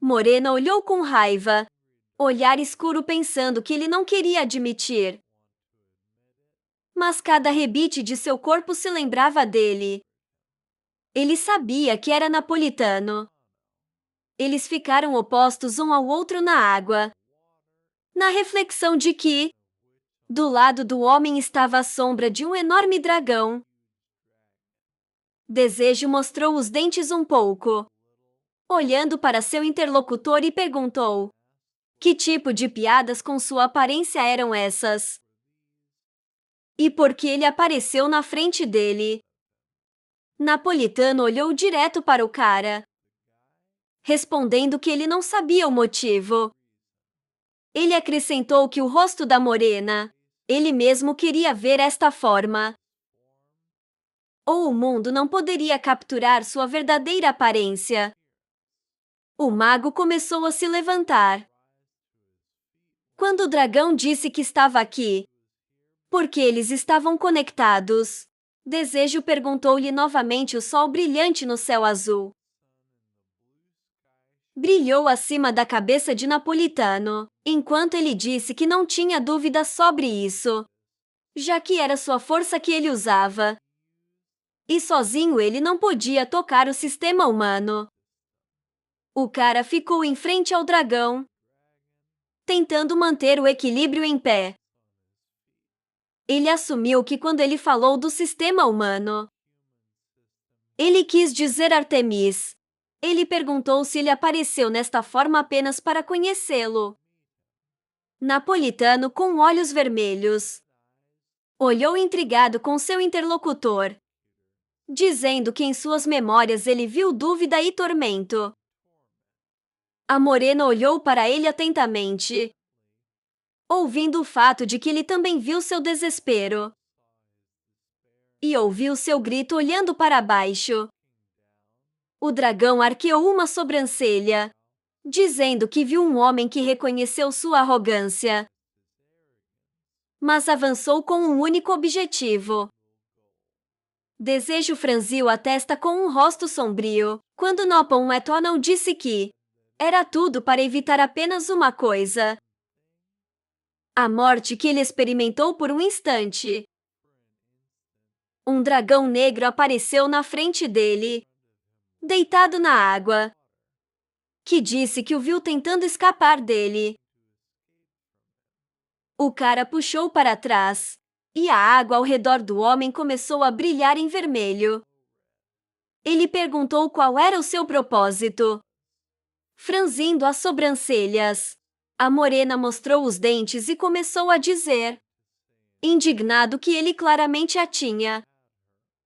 Morena olhou com raiva, olhar escuro pensando que ele não queria admitir. Mas cada rebite de seu corpo se lembrava dele. Ele sabia que era napolitano. Eles ficaram opostos um ao outro na água, na reflexão de que, do lado do homem estava a sombra de um enorme dragão. Desejo mostrou os dentes um pouco, olhando para seu interlocutor e perguntou: que tipo de piadas com sua aparência eram essas? E por que ele apareceu na frente dele? Napolitano olhou direto para o cara, respondendo que ele não sabia o motivo. Ele acrescentou que o rosto da morena, ele mesmo queria ver esta forma. Ou o mundo não poderia capturar sua verdadeira aparência. O mago começou a se levantar. Quando o dragão disse que estava aqui, porque eles estavam conectados, Desejo perguntou-lhe novamente o sol brilhante no céu azul. Brilhou acima da cabeça de Napolitano, enquanto ele disse que não tinha dúvida sobre isso, já que era sua força que ele usava. E sozinho ele não podia tocar o sistema humano. O cara ficou em frente ao dragão, tentando manter o equilíbrio em pé. Ele assumiu que quando ele falou do sistema humano, ele quis dizer Artemis. Ele perguntou se ele apareceu nesta forma apenas para conhecê-lo. Napolitano, com olhos vermelhos, olhou intrigado com seu interlocutor, dizendo que em suas memórias ele viu dúvida e tormento. A morena olhou para ele atentamente, ouvindo o fato de que ele também viu seu desespero. E ouviu seu grito olhando para baixo. O dragão arqueou uma sobrancelha, dizendo que viu um homem que reconheceu sua arrogância, mas avançou com um único objetivo. Desejo franziu a testa com um rosto sombrio, quando Nopon Etonal disse que era tudo para evitar apenas uma coisa: a morte que ele experimentou por um instante. Um dragão negro apareceu na frente dele, deitado na água, que disse que o viu tentando escapar dele. O cara puxou para trás, e a água ao redor do homem começou a brilhar em vermelho. Ele perguntou qual era o seu propósito. Franzindo as sobrancelhas, a morena mostrou os dentes e começou a dizer, indignado, que ele claramente a tinha.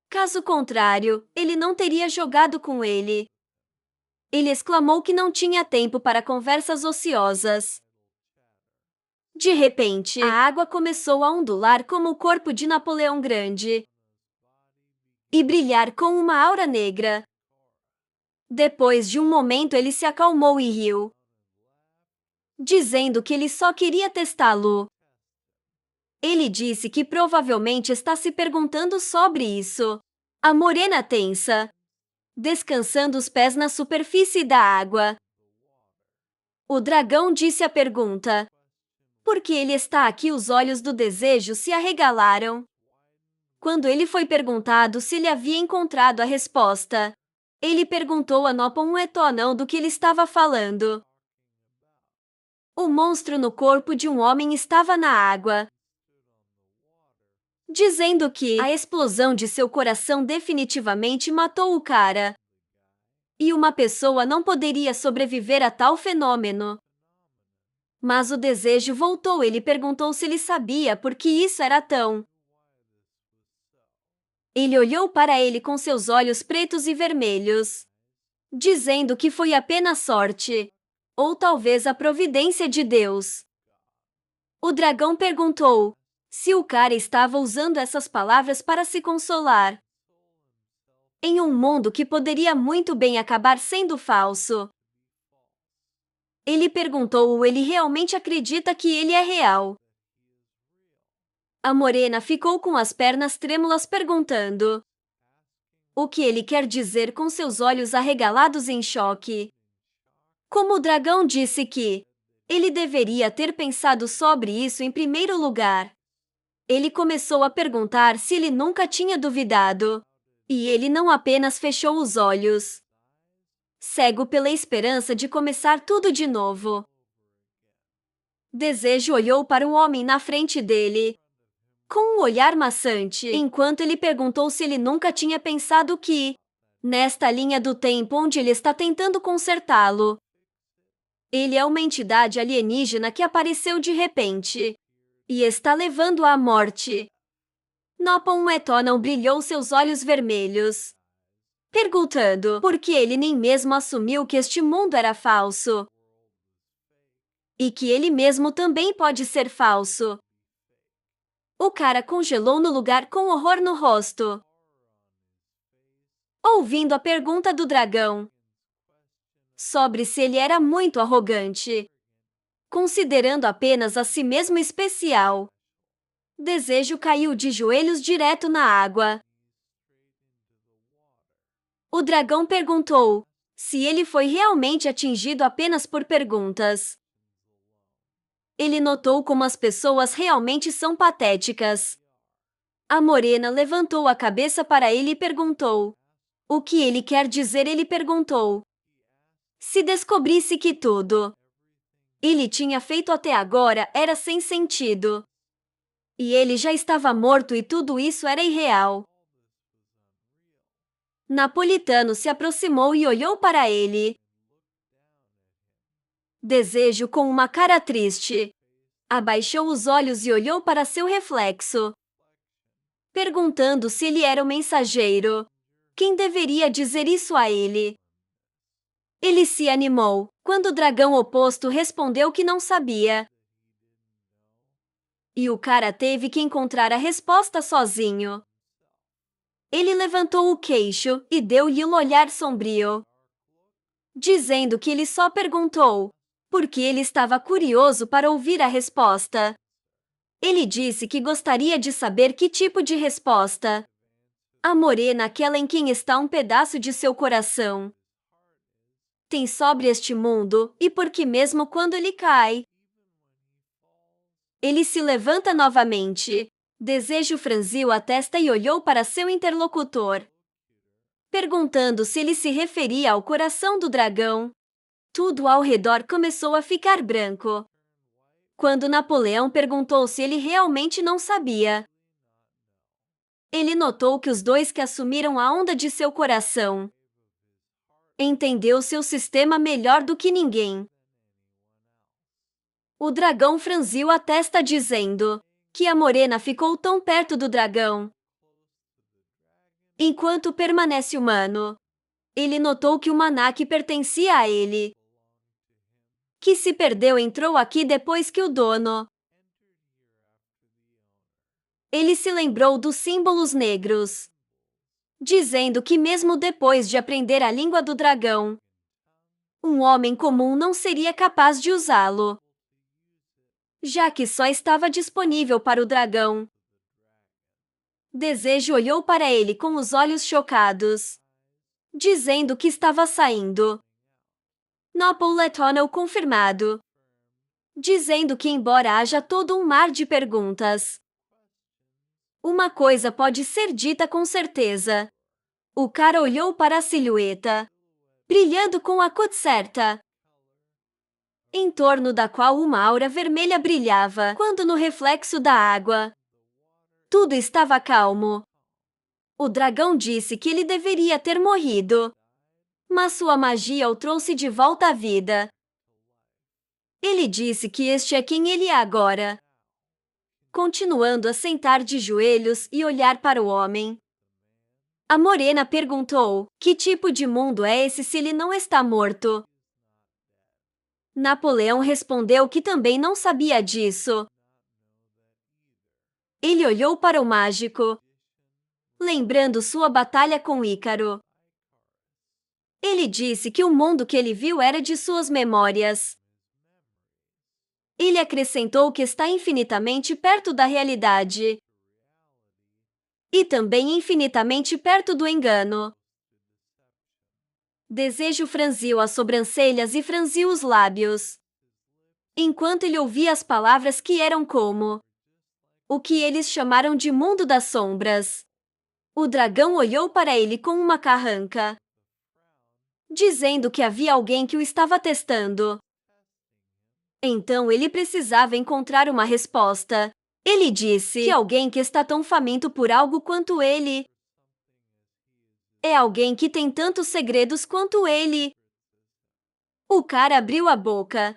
Caso contrário, ele não teria jogado com ele. Ele exclamou que não tinha tempo para conversas ociosas. De repente, a água começou a ondular como o corpo de Napoleão Grande e brilhar com uma aura negra. Depois de um momento ele se acalmou e riu, dizendo que ele só queria testá-lo. Ele disse que provavelmente está se perguntando sobre isso. A morena tensa, descansando os pés na superfície da água. O dragão disse a pergunta: por que ele está aqui? Os olhos do desejo se arregalaram. Quando ele foi perguntado se ele havia encontrado a resposta, ele perguntou a Nopon Etonal do que ele estava falando. O monstro no corpo de um homem estava na água, dizendo que a explosão de seu coração definitivamente matou o cara. E uma pessoa não poderia sobreviver a tal fenômeno. Mas o desejo voltou. Ele perguntou se ele sabia por que isso era tão. Ele olhou para ele com seus olhos pretos e vermelhos, dizendo que foi apenas sorte, ou talvez a providência de Deus. O dragão perguntou se o cara estava usando essas palavras para se consolar. Em um mundo que poderia muito bem acabar sendo falso. Ele perguntou: ele realmente acredita que ele é real? A morena ficou com as pernas trêmulas perguntando o que ele quer dizer com seus olhos arregalados em choque. Como o dragão disse que ele deveria ter pensado sobre isso em primeiro lugar, ele começou a perguntar se ele nunca tinha duvidado. E ele não apenas fechou os olhos, cego pela esperança de começar tudo de novo. Desejo olhou para o homem na frente dele, com um olhar maçante, enquanto ele perguntou se ele nunca tinha pensado que, nesta linha do tempo onde ele está tentando consertá-lo, ele é uma entidade alienígena que apareceu de repente e está levando à morte. Nopon Etonan brilhou seus olhos vermelhos, perguntando por que ele nem mesmo assumiu que este mundo era falso. E que ele mesmo também pode ser falso. O cara congelou no lugar com horror no rosto, ouvindo a pergunta do dragão sobre se ele era muito arrogante, considerando apenas a si mesmo especial. Desejo caiu de joelhos direto na água. O dragão perguntou se ele foi realmente atingido apenas por perguntas. Ele notou como as pessoas realmente são patéticas. A morena levantou a cabeça para ele e perguntou: o que ele quer dizer? Ele perguntou. Se descobrisse que tudo ele tinha feito até agora era sem sentido, e ele já estava morto e tudo isso era irreal. Napolitano se aproximou e olhou para ele. Desejo, com uma cara triste, abaixou os olhos e olhou para seu reflexo, perguntando se ele era o mensageiro. Quem deveria dizer isso a ele? Ele se animou quando o dragão oposto respondeu que não sabia. E o cara teve que encontrar a resposta sozinho. Ele levantou o queixo e deu-lhe um olhar sombrio, dizendo que ele só perguntou porque ele estava curioso para ouvir a resposta. Ele disse que gostaria de saber que tipo de resposta. A morena, aquela em quem está um pedaço de seu coração, tem sobre este mundo, e porque mesmo quando ele cai, ele se levanta novamente. Desejo franziu a testa e olhou para seu interlocutor, perguntando se ele se referia ao coração do dragão. Tudo ao redor começou a ficar branco. Quando Napoleão perguntou se ele realmente não sabia, ele notou que os dois que assumiram a onda de seu coração entendeu seu sistema melhor do que ninguém. O dragão franziu a testa dizendo que a morena ficou tão perto do dragão. Enquanto permanece humano, ele notou que o maná que pertencia a ele, que se perdeu, entrou aqui depois que o dono. Ele se lembrou dos símbolos negros, dizendo que mesmo depois de aprender a língua do dragão, um homem comum não seria capaz de usá-lo, já que só estava disponível para o dragão. Desejo olhou para ele com os olhos chocados, dizendo que estava saindo. Napolitano confirmado, dizendo que embora haja todo um mar de perguntas, uma coisa pode ser dita com certeza. O cara olhou para a silhueta, brilhando com a cor certa, em torno da qual uma aura vermelha brilhava, quando no reflexo da água, tudo estava calmo. O dragão disse que ele deveria ter morrido, mas sua magia o trouxe de volta à vida. Ele disse que este é quem ele é agora, continuando a sentar de joelhos e olhar para o homem. A morena perguntou: que tipo de mundo é esse se ele não está morto? Napoleão respondeu que também não sabia disso. Ele olhou para o mágico, lembrando sua batalha com Ícaro. Ele disse que o mundo que ele viu era de suas memórias. Ele acrescentou que está infinitamente perto da realidade e também infinitamente perto do engano. Desejo franziu as sobrancelhas e franziu os lábios, enquanto ele ouvia as palavras que eram como o que eles chamaram de mundo das sombras. O dragão olhou para ele com uma carranca, dizendo que havia alguém que o estava testando. Então ele precisava encontrar uma resposta. Ele disse que alguém que está tão faminto por algo quanto ele é alguém que tem tantos segredos quanto ele. O cara abriu a boca,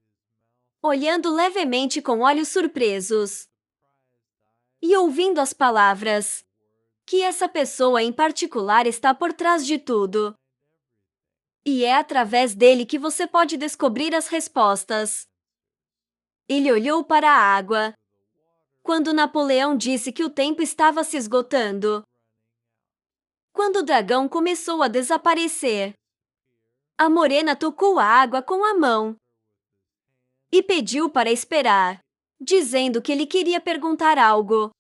olhando levemente com olhos surpresos e ouvindo as palavras que essa pessoa em particular está por trás de tudo. E é através dele que você pode descobrir as respostas. Ele olhou para a água quando Napoleão disse que o tempo estava se esgotando. Quando o dragão começou a desaparecer, a morena tocou a água com a mão e pediu para esperar, dizendo que ele queria perguntar algo.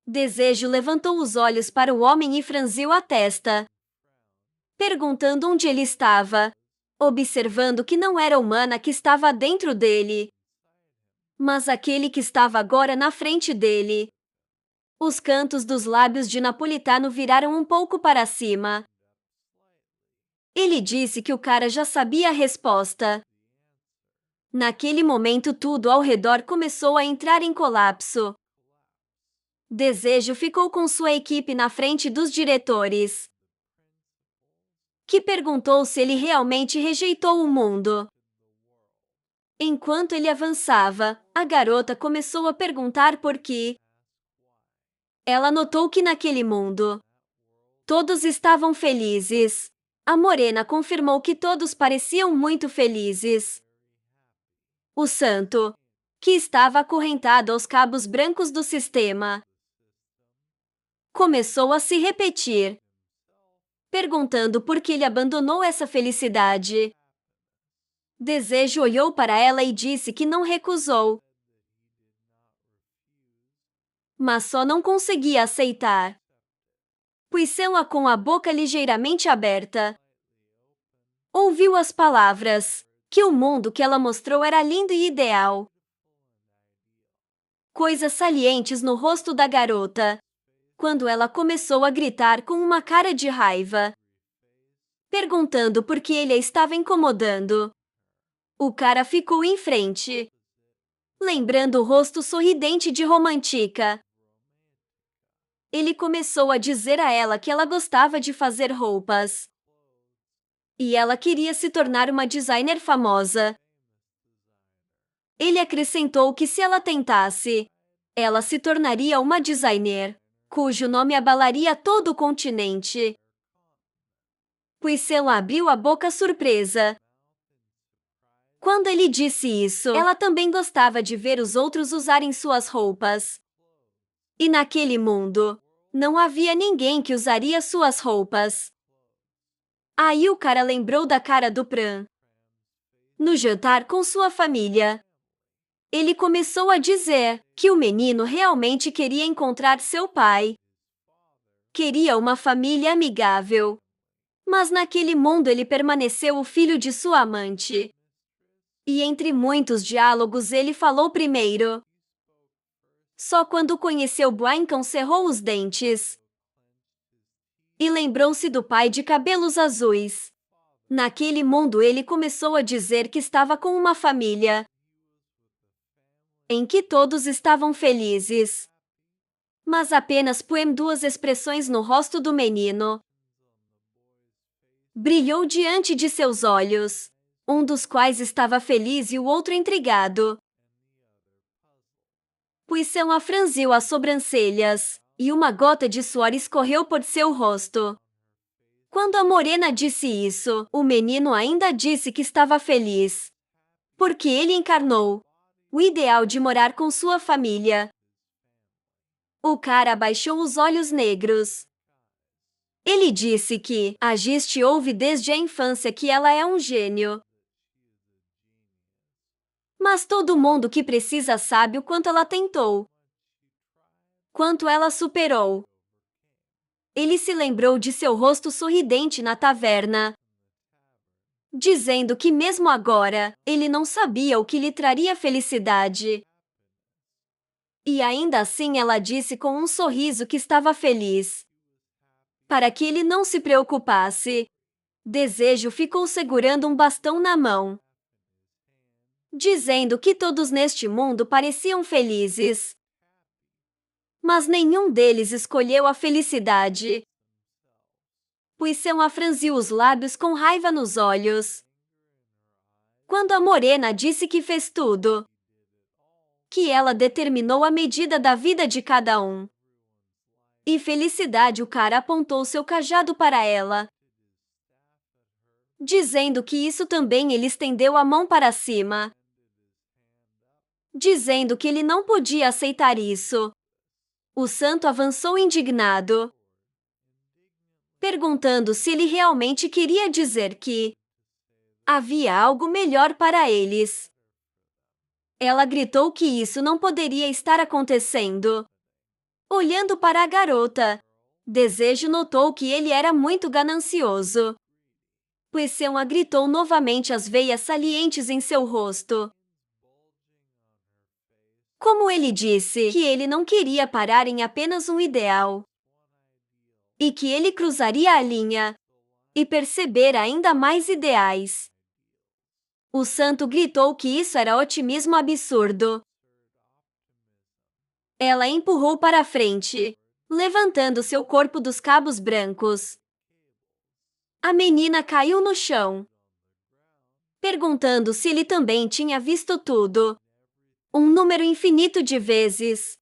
Desejo levantou os olhos para o homem e franziu a testa, perguntando onde ele estava, observando que não era a humana que estava dentro dele, mas aquele que estava agora na frente dele. Os cantos dos lábios de Napolitano viraram um pouco para cima. Ele disse que o cara já sabia a resposta. Naquele momento, tudo ao redor começou a entrar em colapso. Desejo ficou com sua equipe na frente dos diretores, que perguntou se ele realmente rejeitou o mundo. Enquanto ele avançava, a garota começou a perguntar por quê. Ela notou que naquele mundo todos estavam felizes. A morena confirmou que todos pareciam muito felizes. O santo, que estava acorrentado aos cabos brancos do sistema, começou a se repetir, perguntando por que ele abandonou essa felicidade. Desejo olhou para ela e disse que não recusou, mas só não conseguia aceitar, pois ela, com a boca ligeiramente aberta, ouviu as palavras que o mundo que ela mostrou era lindo e ideal. Coisas salientes no rosto da garota, quando ela começou a gritar com uma cara de raiva, perguntando por que ele a estava incomodando. O cara ficou em frente, lembrando o rosto sorridente de Romantica. Ele começou a dizer a ela que ela gostava de fazer roupas e ela queria se tornar uma designer famosa. Ele acrescentou que se ela tentasse, ela se tornaria uma designer, cujo nome abalaria todo o continente. Pois ela abriu a boca surpresa. Quando ele disse isso, ela também gostava de ver os outros usarem suas roupas. E naquele mundo, não havia ninguém que usaria suas roupas. Aí o cara lembrou da cara do Pran no jantar com sua família. Ele começou a dizer que o menino realmente queria encontrar seu pai. Queria uma família amigável. Mas naquele mundo ele permaneceu o filho de sua amante. E entre muitos diálogos ele falou primeiro. Só quando conheceu Boincan cerrou os dentes e lembrou-se do pai de cabelos azuis. Naquele mundo ele começou a dizer que estava com uma família em que todos estavam felizes. Mas apenas pôs duas expressões no rosto do menino. Brilhou diante de seus olhos, um dos quais estava feliz e o outro intrigado. Pois ela franziu as sobrancelhas, e uma gota de suor escorreu por seu rosto. Quando a morena disse isso, o menino ainda disse que estava feliz, porque ele encarnou o ideal de morar com sua família. O cara abaixou os olhos negros. Ele disse que a Giste ouve desde a infância que ela é um gênio. Mas todo mundo que precisa sabe o quanto ela tentou, quanto ela superou. Ele se lembrou de seu rosto sorridente na taverna, dizendo que mesmo agora, ele não sabia o que lhe traria felicidade. E ainda assim ela disse com um sorriso que estava feliz. Para que ele não se preocupasse, Desejo ficou segurando um bastão na mão, dizendo que todos neste mundo pareciam felizes. Mas nenhum deles escolheu a felicidade. Puissão franziu os lábios com raiva nos olhos. Quando a morena disse que fez tudo, que ela determinou a medida da vida de cada um. E felicidade, o cara apontou seu cajado para ela, dizendo que isso também. Ele estendeu a mão para cima, dizendo que ele não podia aceitar isso. O santo avançou indignado, perguntando se ele realmente queria dizer que havia algo melhor para eles. Ela gritou que isso não poderia estar acontecendo. Olhando para a garota, Desejo notou que ele era muito ganancioso. Puissão gritou novamente, as veias salientes em seu rosto. Como ele disse que ele não queria parar em apenas um ideal, e que ele cruzaria a linha e perceber ainda mais ideais. O santo gritou que isso era otimismo absurdo. Ela empurrou para frente, levantando seu corpo dos cabos brancos. A menina caiu no chão, perguntando se ele também tinha visto tudo, um número infinito de vezes.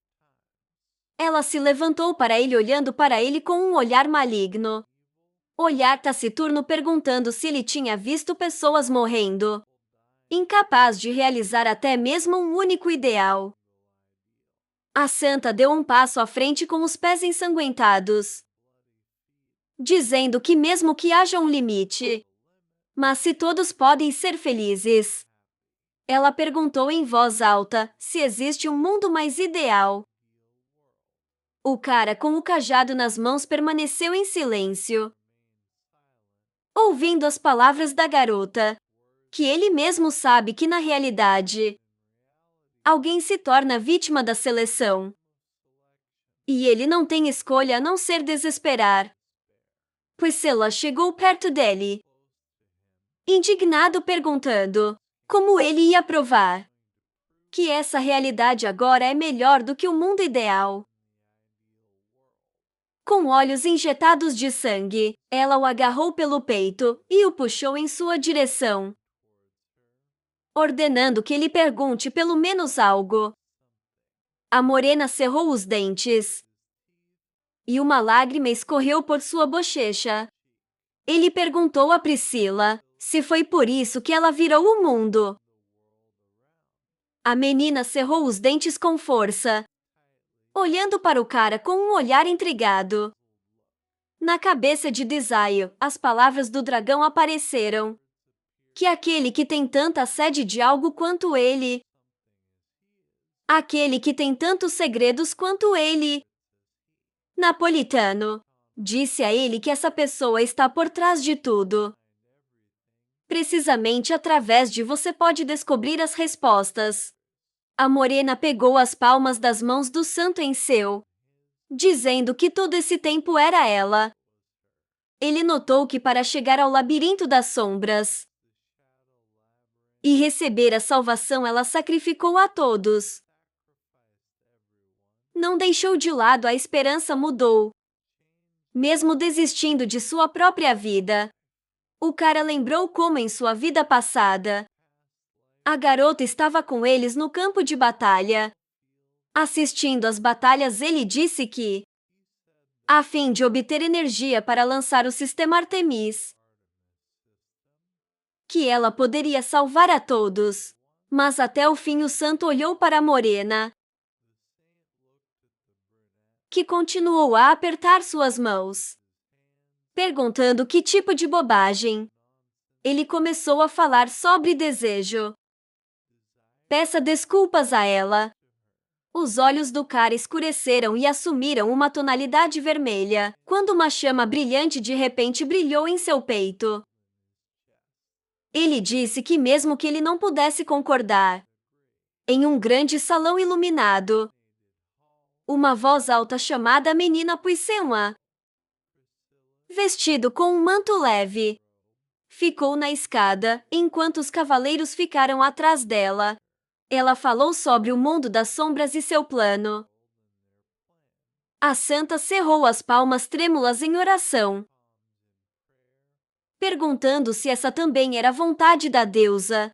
Ela se levantou para ele, olhando para ele com um olhar maligno. Olhar taciturno, perguntando se ele tinha visto pessoas morrendo, incapaz de realizar até mesmo um único ideal. A santa deu um passo à frente com os pés ensanguentados, dizendo que mesmo que haja um limite, mas se todos podem ser felizes. Ela perguntou em voz alta se existe um mundo mais ideal. O cara com o cajado nas mãos permaneceu em silêncio, ouvindo as palavras da garota, que ele mesmo sabe que na realidade alguém se torna vítima da seleção. E ele não tem escolha a não ser desesperar. Priscila chegou perto dele, indignado, perguntando como ele ia provar que essa realidade agora é melhor do que o mundo ideal. Com olhos injetados de sangue, ela o agarrou pelo peito e o puxou em sua direção, ordenando que ele pergunte pelo menos algo. A morena cerrou os dentes e uma lágrima escorreu por sua bochecha. Ele perguntou a Priscila se foi por isso que ela virou o mundo. A menina cerrou os dentes com força, olhando para o cara com um olhar intrigado. Na cabeça de Desire, as palavras do dragão apareceram. Que aquele que tem tanta sede de algo quanto ele, aquele que tem tantos segredos quanto ele. Napolitano, disse a ele que essa pessoa está por trás de tudo. Precisamente através de você pode descobrir as respostas. A morena pegou as palmas das mãos do santo em seu, dizendo que todo esse tempo era ela. Ele notou que para chegar ao labirinto das sombras e receber a salvação, ela sacrificou a todos. Não deixou de lado a esperança, mudou. Mesmo desistindo de sua própria vida, o cara lembrou como em sua vida passada, a garota estava com eles no campo de batalha. Assistindo às batalhas, ele disse que, a fim de obter energia para lançar o sistema Artemis, que ela poderia salvar a todos. Mas até o fim o santo olhou para a morena, que continuou a apertar suas mãos, perguntando que tipo de bobagem. Ele começou a falar sobre desejo. Peça desculpas a ela. Os olhos do cara escureceram e assumiram uma tonalidade vermelha, quando uma chama brilhante de repente brilhou em seu peito. Ele disse que mesmo que ele não pudesse concordar, em um grande salão iluminado, uma voz alta chamada menina Puissema, vestido com um manto leve, ficou na escada, enquanto os cavaleiros ficaram atrás dela. Ela falou sobre o mundo das sombras e seu plano. A santa cerrou as palmas trêmulas em oração, perguntando se essa também era a vontade da deusa.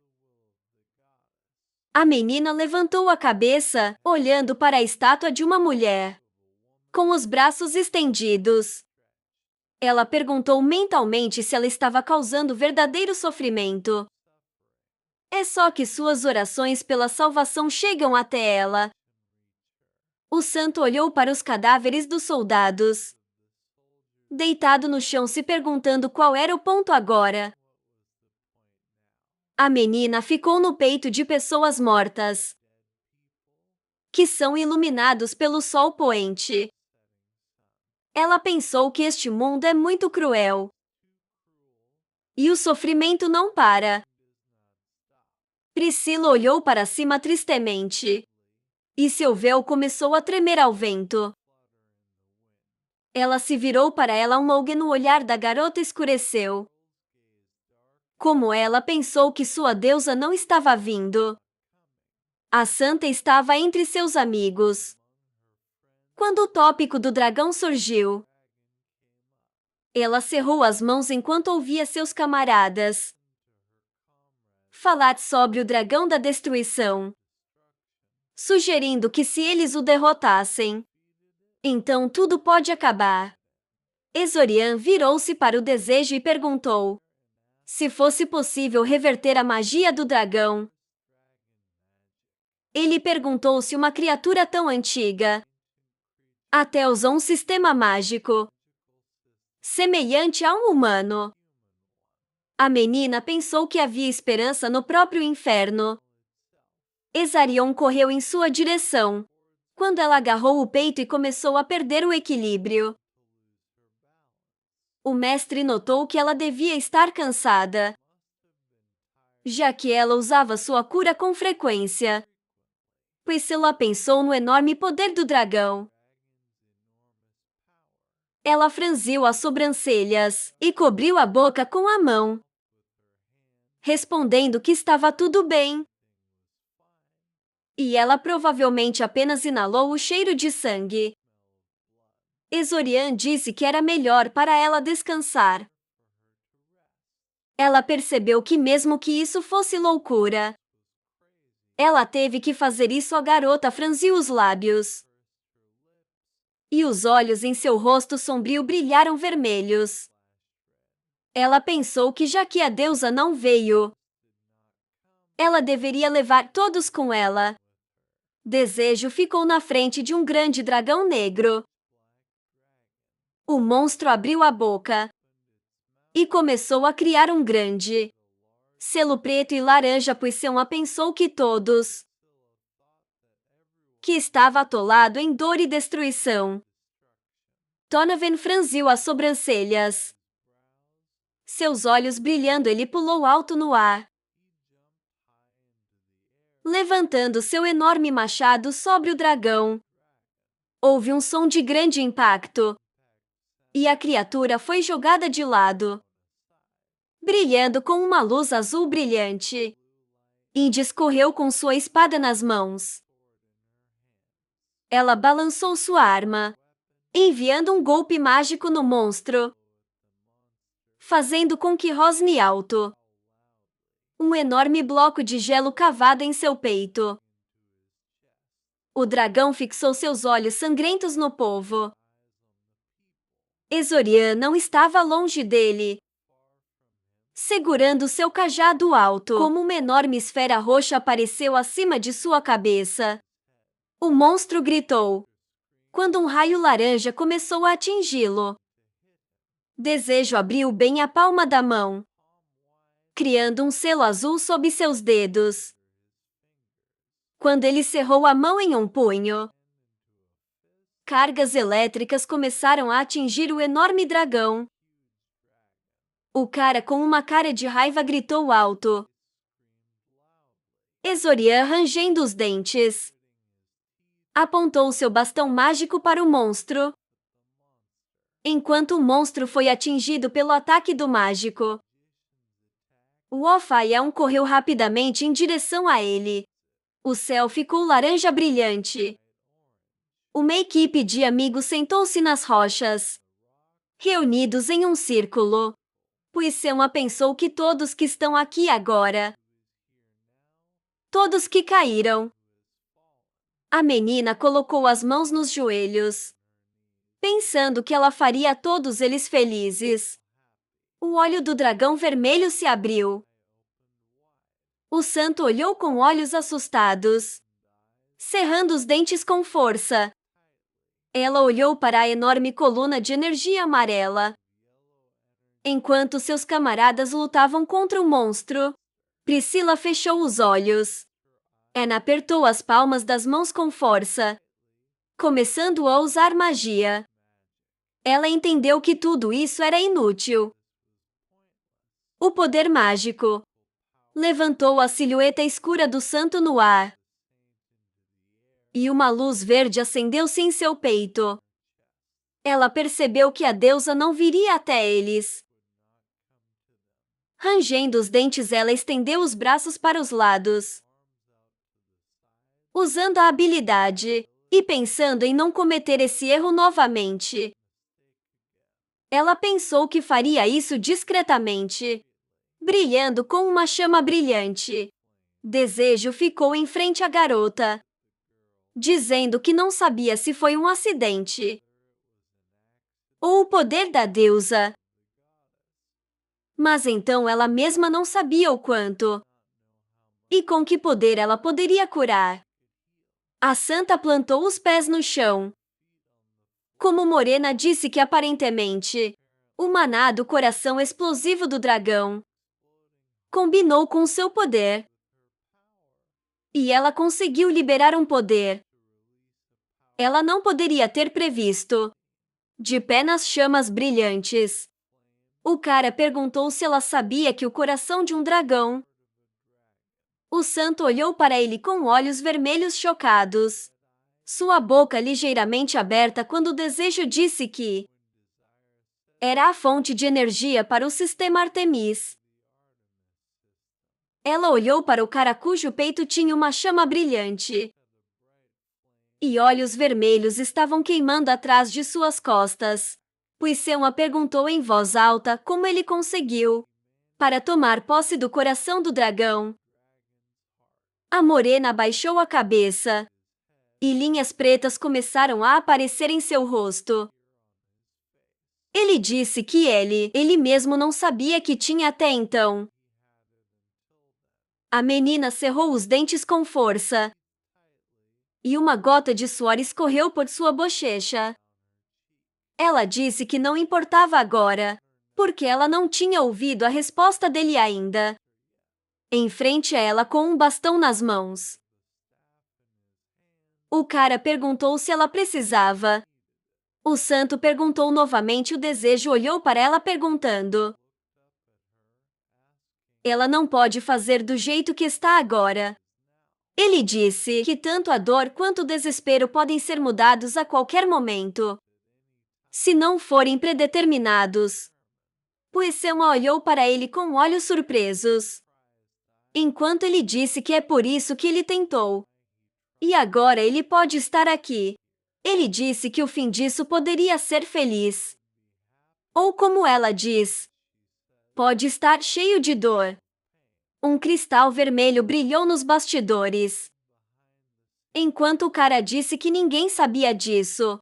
A menina levantou a cabeça, olhando para a estátua de uma mulher, com os braços estendidos. Ela perguntou mentalmente se ela estava causando verdadeiro sofrimento. É só que suas orações pela salvação chegam até ela. O santo olhou para os cadáveres dos soldados, deitado no chão, se perguntando qual era o ponto agora. A menina ficou no peito de pessoas mortas, que são iluminados pelo sol poente. Ela pensou que este mundo é muito cruel, e o sofrimento não para. Priscila olhou para cima tristemente, e seu véu começou a tremer ao vento. Ela se virou para ela, no olhar da garota escureceu. Como ela pensou que sua deusa não estava vindo. A santa estava entre seus amigos, quando o tópico do dragão surgiu. Ela cerrou as mãos enquanto ouvia seus camaradas falar sobre o dragão da destruição, sugerindo que se eles o derrotassem, então tudo pode acabar. Ezorian virou-se para o desejo e perguntou se fosse possível reverter a magia do dragão. Ele perguntou se uma criatura tão antiga até usou um sistema mágico semelhante a um humano. A menina pensou que havia esperança no próprio inferno. Ezarion correu em sua direção, quando ela agarrou o peito e começou a perder o equilíbrio. O mestre notou que ela devia estar cansada, já que ela usava sua cura com frequência. Priscila pensou no enorme poder do dragão. Ela franziu as sobrancelhas e cobriu a boca com a mão, respondendo que estava tudo bem. E ela provavelmente apenas inalou o cheiro de sangue. Ezorian disse que era melhor para ela descansar. Ela percebeu que mesmo que isso fosse loucura, ela teve que fazer isso. A garota franziu os lábios, e os olhos em seu rosto sombrio brilharam vermelhos. Ela pensou que já que a deusa não veio, ela deveria levar todos com ela. Desejo ficou na frente de um grande dragão negro. O monstro abriu a boca e começou a criar um grande selo preto e laranja. Priscila pensou que todos que estava atolado em dor e destruição. Donovan franziu as sobrancelhas, seus olhos brilhando. Ele pulou alto no ar, levantando seu enorme machado sobre o dragão. Houve um som de grande impacto, e a criatura foi jogada de lado, brilhando com uma luz azul brilhante. Indy correu com sua espada nas mãos. Ela balançou sua arma, enviando um golpe mágico no monstro, fazendo com que rosne alto. Um enorme bloco de gelo cavado em seu peito. O dragão fixou seus olhos sangrentos no povo. Ezorian não estava longe dele, segurando seu cajado alto. Como uma enorme esfera roxa apareceu acima de sua cabeça. O monstro gritou, quando um raio laranja começou a atingi-lo. Desejo abriu bem a palma da mão, criando um selo azul sob seus dedos. Quando ele cerrou a mão em um punho, cargas elétricas começaram a atingir o enorme dragão. O cara com uma cara de raiva gritou alto. Exorian, rangendo os dentes, apontou seu bastão mágico para o monstro. Enquanto o monstro foi atingido pelo ataque do mágico, o Ofayan correu rapidamente em direção a ele. O céu ficou laranja brilhante. Uma equipe de amigos sentou-se nas rochas, reunidos em um círculo, pois Selma pensou que todos que estão aqui agora, todos que caíram. A menina colocou as mãos nos joelhos, pensando que ela faria todos eles felizes. O olho do dragão vermelho se abriu. O santo olhou com olhos assustados, cerrando os dentes com força. Ela olhou para a enorme coluna de energia amarela. Enquanto seus camaradas lutavam contra o monstro, Priscila fechou os olhos. Anna apertou as palmas das mãos com força, começando a usar magia. Ela entendeu que tudo isso era inútil. O poder mágico levantou a silhueta escura do santo no ar, e uma luz verde acendeu-se em seu peito. Ela percebeu que a deusa não viria até eles. Rangendo os dentes, ela estendeu os braços para os lados, usando a habilidade e pensando em não cometer esse erro novamente. Ela pensou que faria isso discretamente, brilhando com uma chama brilhante. Desejo ficou em frente à garota, dizendo que não sabia se foi um acidente ou o poder da deusa. Mas então ela mesma não sabia o quanto e com que poder ela poderia curar. A santa plantou os pés no chão. Como Morena disse que aparentemente o maná do coração explosivo do dragão combinou com seu poder. E ela conseguiu liberar um poder. Ela não poderia ter previsto. De pé nas chamas brilhantes, o cara perguntou se ela sabia que o coração de um dragão. O santo olhou para ele com olhos vermelhos chocados, sua boca ligeiramente aberta quando o desejo disse que era a fonte de energia para o sistema Artemis. Ela olhou para o cara cujo peito tinha uma chama brilhante, e olhos vermelhos estavam queimando atrás de suas costas. Pois Selma perguntou em voz alta como ele conseguiu para tomar posse do coração do dragão. A morena abaixou a cabeça, e linhas pretas começaram a aparecer em seu rosto. Ele disse que ele mesmo não sabia que tinha até então. A menina cerrou os dentes com força, e uma gota de suor escorreu por sua bochecha. Ela disse que não importava agora, porque ela não tinha ouvido a resposta dele ainda. Em frente a ela, com um bastão nas mãos, o cara perguntou se ela precisava. O santo perguntou novamente. O desejo olhou para ela perguntando. Ela não pode fazer do jeito que está agora. Ele disse que tanto a dor quanto o desespero podem ser mudados a qualquer momento, se não forem predeterminados. Pois Selma olhou para ele com olhos surpresos, enquanto ele disse que é por isso que ele tentou. E agora ele pode estar aqui. Ele disse que o fim disso poderia ser feliz. Ou como ela diz, pode estar cheio de dor. Um cristal vermelho brilhou nos bastidores, enquanto o cara disse que ninguém sabia disso.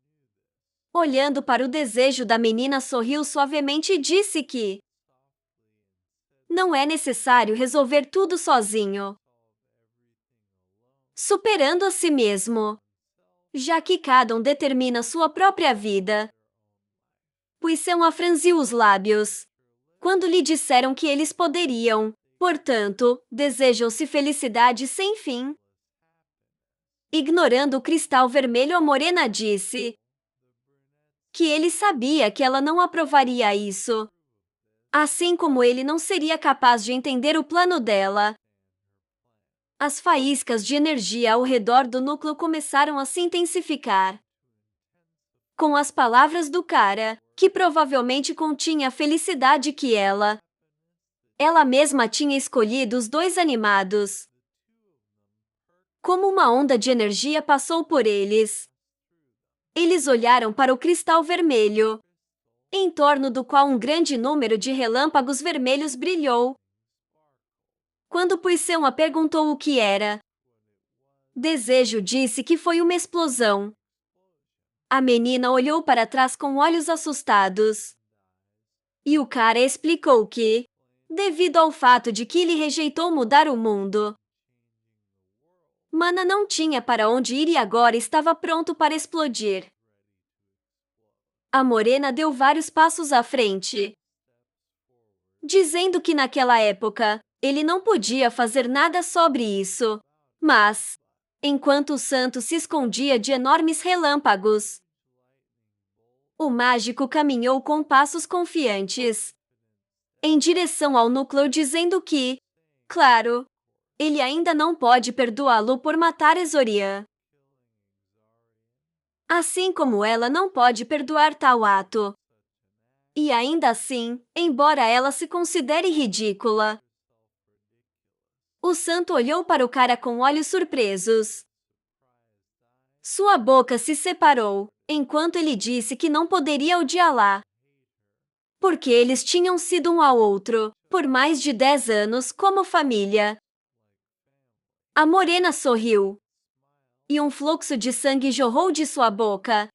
Olhando para o desejo da menina, sorriu suavemente e disse que não é necessário resolver tudo sozinho, superando a si mesmo, já que cada um determina sua própria vida. Pois Selma franziu os lábios quando lhe disseram que eles poderiam, portanto, desejam-se felicidade sem fim. Ignorando o cristal vermelho, a morena disse que ele sabia que ela não aprovaria isso. Assim como ele não seria capaz de entender o plano dela. As faíscas de energia ao redor do núcleo começaram a se intensificar. Com as palavras do cara, que provavelmente continha a felicidade que ela mesma tinha escolhido os dois animados. Como uma onda de energia passou por eles. Eles olharam para o cristal vermelho, em torno do qual um grande número de relâmpagos vermelhos brilhou. Quando Poisson perguntou o que era, Desejo disse que foi uma explosão. A menina olhou para trás com olhos assustados. E o cara explicou que, devido ao fato de que ele rejeitou mudar o mundo, Mana não tinha para onde ir e agora estava pronto para explodir. A morena deu vários passos à frente, dizendo que naquela época, ele não podia fazer nada sobre isso. Mas, enquanto o santo se escondia de enormes relâmpagos, o mágico caminhou com passos confiantes em direção ao núcleo, dizendo que, claro, ele ainda não pode perdoá-lo por matar Exorian. Assim como ela não pode perdoar tal ato. E ainda assim, embora ela se considere ridícula, o santo olhou para o cara com olhos surpresos. Sua boca se separou, enquanto ele disse que não poderia odiá-la, porque eles tinham sido um ao outro, por mais de 10 anos, como família. A morena sorriu, e um fluxo de sangue jorrou de sua boca.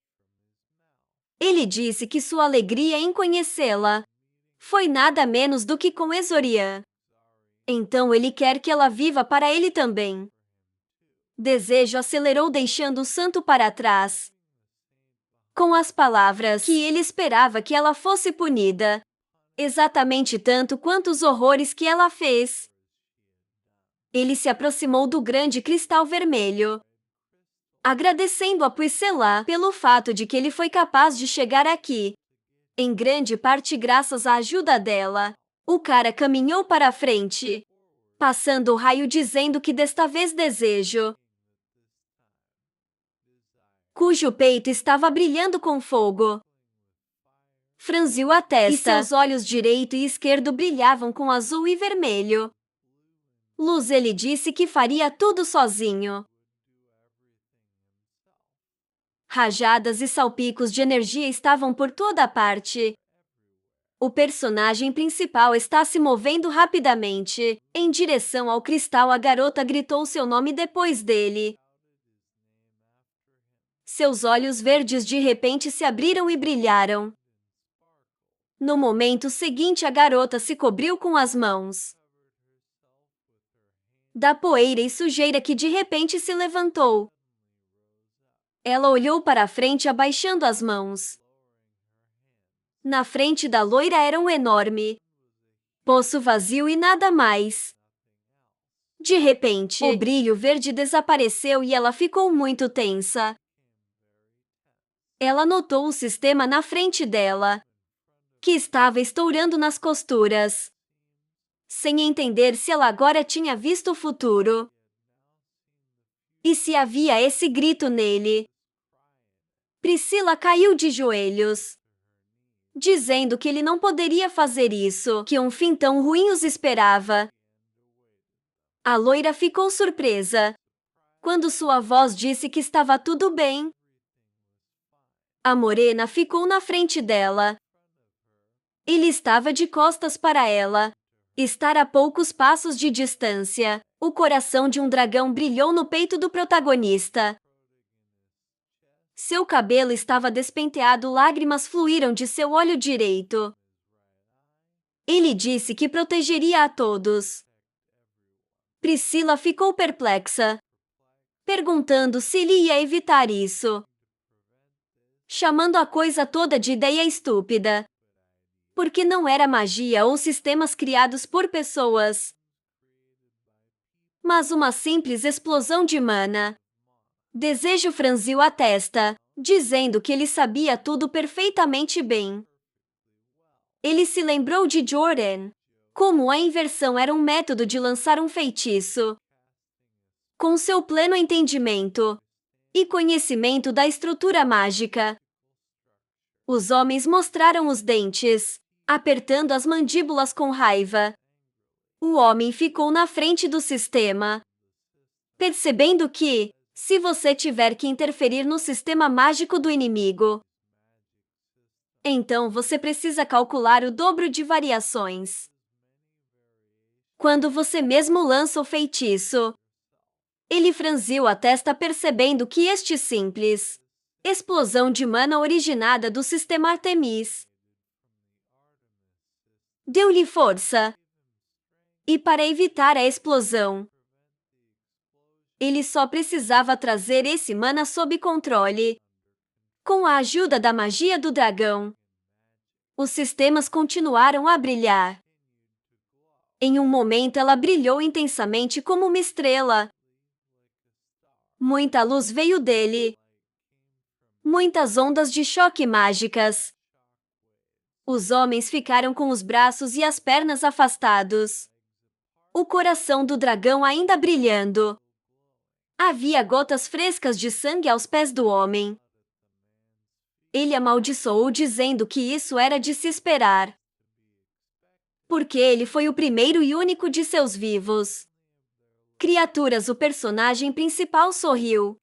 Ele disse que sua alegria em conhecê-la foi nada menos do que com Exorian. Então ele quer que ela viva para ele também. Desejo acelerou, deixando o santo para trás, com as palavras que ele esperava que ela fosse punida, exatamente tanto quanto os horrores que ela fez. Ele se aproximou do grande cristal vermelho, agradecendo a Puicela pelo fato de que ele foi capaz de chegar aqui, em grande parte graças à ajuda dela. O cara caminhou para a frente, passando o raio, dizendo que desta vez Desejo, cujo peito estava brilhando com fogo, franziu a testa e seus olhos direito e esquerdo brilhavam com azul e vermelho. Luz, ele disse que faria tudo sozinho. Rajadas e salpicos de energia estavam por toda parte. O personagem principal está se movendo rapidamente em direção ao cristal. A garota gritou seu nome depois dele. Seus olhos verdes de repente se abriram e brilharam. No momento seguinte, a garota se cobriu com as mãos da poeira e sujeira que de repente se levantou. Ela olhou para a frente, abaixando as mãos. Na frente da loira era um enorme poço vazio e nada mais. De repente, o brilho verde desapareceu e ela ficou muito tensa. Ela notou o sistema na frente dela, que estava estourando nas costuras, sem entender se ela agora tinha visto o futuro. E se havia esse grito nele. Priscila caiu de joelhos, dizendo que ele não poderia fazer isso, que um fim tão ruim os esperava. A loira ficou surpresa quando sua voz disse que estava tudo bem. A morena ficou na frente dela. Ele estava de costas para ela, estar a poucos passos de distância. O coração de um dragão brilhou no peito do protagonista. Seu cabelo estava despenteado, lágrimas fluíram de seu olho direito. Ele disse que protegeria a todos. Priscila ficou perplexa, perguntando se ele ia evitar isso, chamando a coisa toda de ideia estúpida, porque não era magia ou sistemas criados por pessoas, mas uma simples explosão de mana. Desejo franziu a testa, dizendo que ele sabia tudo perfeitamente bem. Ele se lembrou de Jordan, como a inversão era um método de lançar um feitiço. Com seu pleno entendimento e conhecimento da estrutura mágica, os homens mostraram os dentes, apertando as mandíbulas com raiva. O homem ficou na frente do sistema, percebendo que, se você tiver que interferir no sistema mágico do inimigo, então você precisa calcular o dobro de variações. Quando você mesmo lança o feitiço, ele franziu a testa percebendo que este simples explosão de mana originada do sistema Artemis deu-lhe força. E para evitar a explosão, ele só precisava trazer esse mana sob controle. Com a ajuda da magia do dragão, os sistemas continuaram a brilhar. Em um momento ela brilhou intensamente como uma estrela. Muita luz veio dele. Muitas ondas de choque mágicas. Os homens ficaram com os braços e as pernas afastados. O coração do dragão ainda brilhando. Havia gotas frescas de sangue aos pés do homem. Ele amaldiçoou dizendo que isso era de se esperar, porque ele foi o primeiro e único de seus vivos criaturas. O personagem principal sorriu,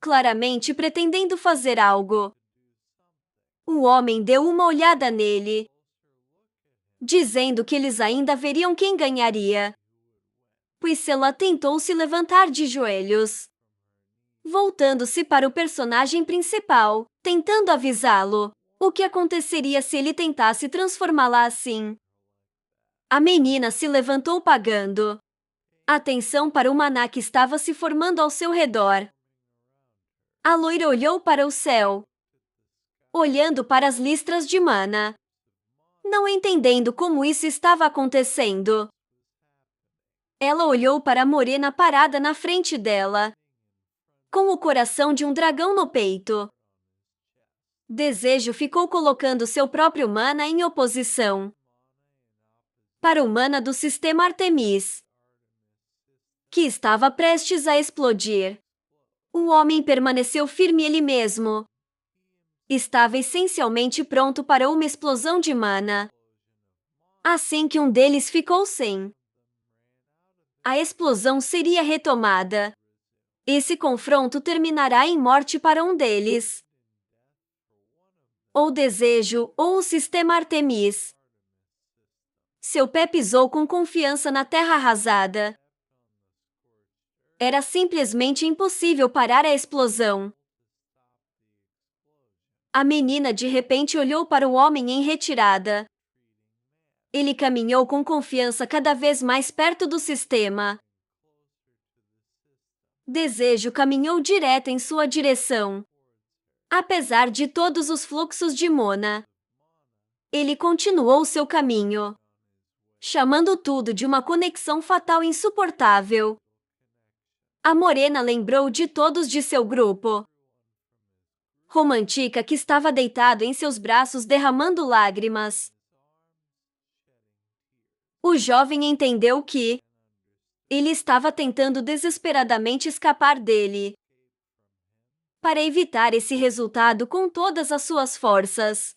claramente pretendendo fazer algo. O homem deu uma olhada nele, dizendo que eles ainda veriam quem ganharia. Priscila tentou se levantar de joelhos, voltando-se para o personagem principal, tentando avisá-lo o que aconteceria se ele tentasse transformá-la assim. A menina se levantou pagando atenção para o maná que estava se formando ao seu redor. A loira olhou para o céu, olhando para as listras de mana, não entendendo como isso estava acontecendo. Ela olhou para a morena parada na frente dela, com o coração de um dragão no peito. Desejo ficou colocando seu próprio mana em oposição para o mana do sistema Artemis, que estava prestes a explodir. O homem permaneceu firme ele mesmo. Estava essencialmente pronto para uma explosão de mana. Assim que um deles ficou sem, a explosão seria retomada. Esse confronto terminará em morte para um deles. Ou Desejo, ou o sistema Artemis. Seu pé pisou com confiança na terra arrasada. Era simplesmente impossível parar a explosão. A menina de repente olhou para o homem em retirada. Ele caminhou com confiança cada vez mais perto do sistema. Desejo caminhou direto em sua direção. Apesar de todos os fluxos de mana, ele continuou seu caminho, chamando tudo de uma conexão fatal insuportável. A morena lembrou de todos de seu grupo. Romantica, que estava deitado em seus braços derramando lágrimas. O jovem entendeu que ele estava tentando desesperadamente escapar dele. Para evitar esse resultado com todas as suas forças,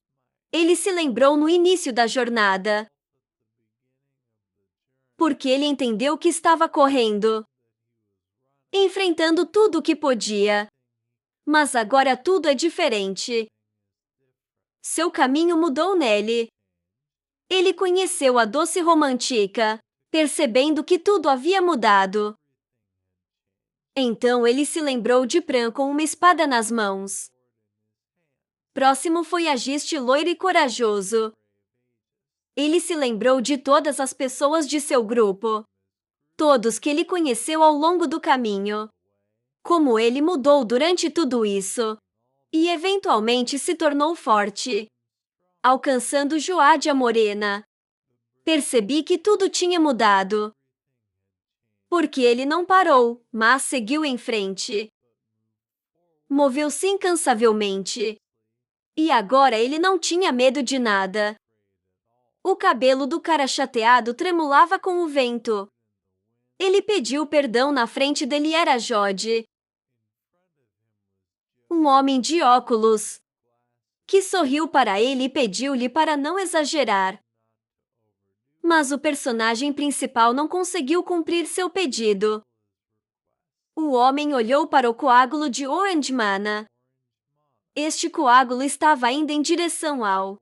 ele se lembrou no início da jornada. Porque ele entendeu que estava correndo, enfrentando tudo o que podia. Mas agora tudo é diferente. Seu caminho mudou nele. Ele conheceu a doce Romantica, percebendo que tudo havia mudado. Então ele se lembrou de Pran com uma espada nas mãos. Próximo foi Agiste, loiro e corajoso. Ele se lembrou de todas as pessoas de seu grupo, todos que ele conheceu ao longo do caminho. Como ele mudou durante tudo isso, e eventualmente se tornou forte, alcançando Joade a Morena. Percebi que tudo tinha mudado. Porque ele não parou, mas seguiu em frente. Moveu-se incansavelmente. E agora ele não tinha medo de nada. O cabelo do cara chateado tremulava com o vento. Ele pediu perdão. Na frente dele era Jode, um homem de óculos, que sorriu para ele e pediu-lhe para não exagerar. Mas o personagem principal não conseguiu cumprir seu pedido. O homem olhou para o coágulo de Orange Mana. Este coágulo estava indo em direção ao